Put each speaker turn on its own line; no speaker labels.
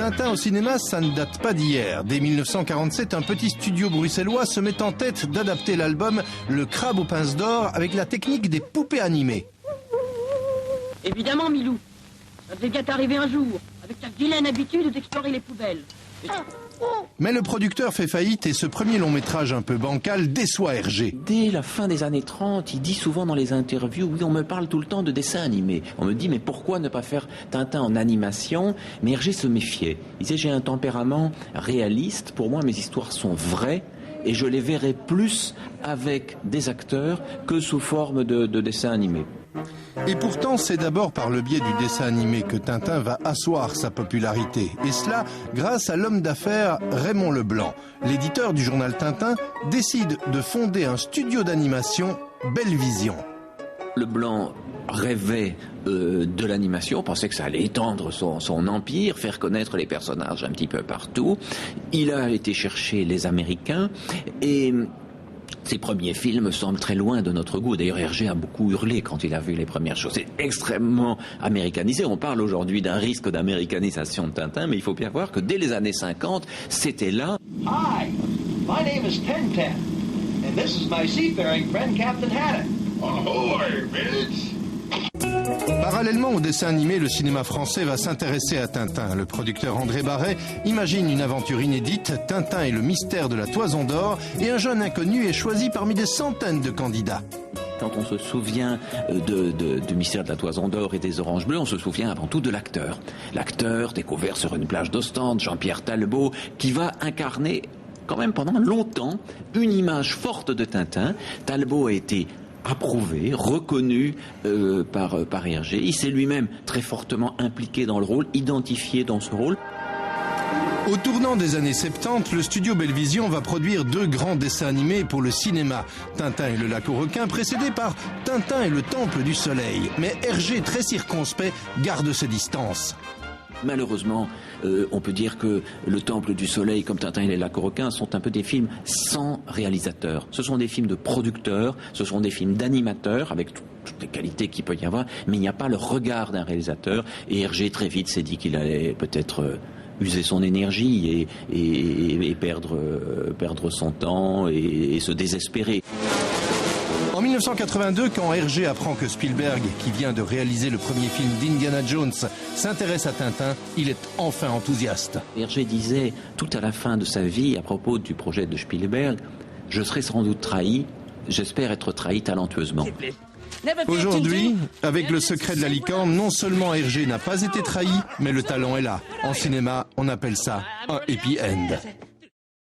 Tintin au cinéma, ça ne date pas d'hier. Dès 1947, un petit studio bruxellois se met en tête d'adapter l'album Le Crabe aux pinces d'or avec la technique des poupées animées.
Évidemment, Milou. Ça devait bien t'arriver un jour, avec ta vilaine habitude d'explorer les poubelles.
Mais le producteur fait faillite et ce premier long métrage un peu bancal déçoit Hergé.
Dès la fin des années 30, il dit souvent dans les interviews, oui, on me parle tout le temps de dessins animés. On me dit, mais pourquoi ne pas faire Tintin en animation? Mais Hergé se méfiait. Il disait, j'ai un tempérament réaliste, pour moi mes histoires sont vraies, et je les verrai plus avec des acteurs que sous forme de dessins animés.
Et pourtant, c'est d'abord par le biais du dessin animé que Tintin va asseoir sa popularité. Et cela grâce à l'homme d'affaires Raymond Leblanc. L'éditeur du journal Tintin décide de fonder un studio d'animation, Belle Vision.
Leblanc rêvait de l'animation, pensait que ça allait étendre son empire, faire connaître les personnages un petit peu partout. Il a été chercher les Américains et ses premiers films semblent très loin de notre goût. D'ailleurs, Hergé a beaucoup hurlé quand il a vu les premières choses. C'est extrêmement américanisé. On parle aujourd'hui d'un risque d'américanisation de Tintin, mais il faut bien voir que dès les années 50, c'était là.
Hi, my name is Tintin, and this is my seafaring friend Captain Haddock. Ahoy, bitch!
Parallèlement au dessin animé, le cinéma français va s'intéresser à Tintin. Le producteur André Barret imagine une aventure inédite, Tintin et le mystère de la Toison d'Or, et un jeune inconnu est choisi parmi des centaines de candidats.
Quand on se souvient du mystère de la Toison d'Or et des Oranges Bleues, on se souvient avant tout de l'acteur. L'acteur découvert sur une plage d'Ostende, Jean-Pierre Talbot, qui va incarner quand même pendant longtemps une image forte de Tintin. Talbot a été approuvé, reconnu par Hergé. Il s'est lui-même très fortement impliqué dans le rôle, identifié dans ce rôle.
Au tournant des années 70, le studio Belle Vision va produire 2 grands dessins animés pour le cinéma. Tintin et le lac aux requins, précédés par Tintin et le temple du soleil. Mais Hergé, très circonspect, garde ses distances.
Malheureusement, on peut dire que le Temple du Soleil, comme Tintin et les Lacs aux requins, sont un peu des films sans réalisateur. Ce sont des films de producteurs, ce sont des films d'animateurs, avec toutes les qualités qu'il peut y avoir, mais il n'y a pas le regard d'un réalisateur. Et Hergé, très vite, s'est dit qu'il allait peut-être user son énergie et perdre son temps et se désespérer.
En 1982, quand Hergé apprend que Spielberg, qui vient de réaliser le premier film d'Indiana Jones, s'intéresse à Tintin, il est enfin enthousiaste.
Hergé disait tout à la fin de sa vie, à propos du projet de Spielberg, « Je serai sans doute trahi, j'espère être trahi talentueusement ».
Aujourd'hui, avec Le Secret de la licorne, non seulement Hergé n'a pas été trahi, mais le talent est là. En cinéma, on appelle ça un happy end.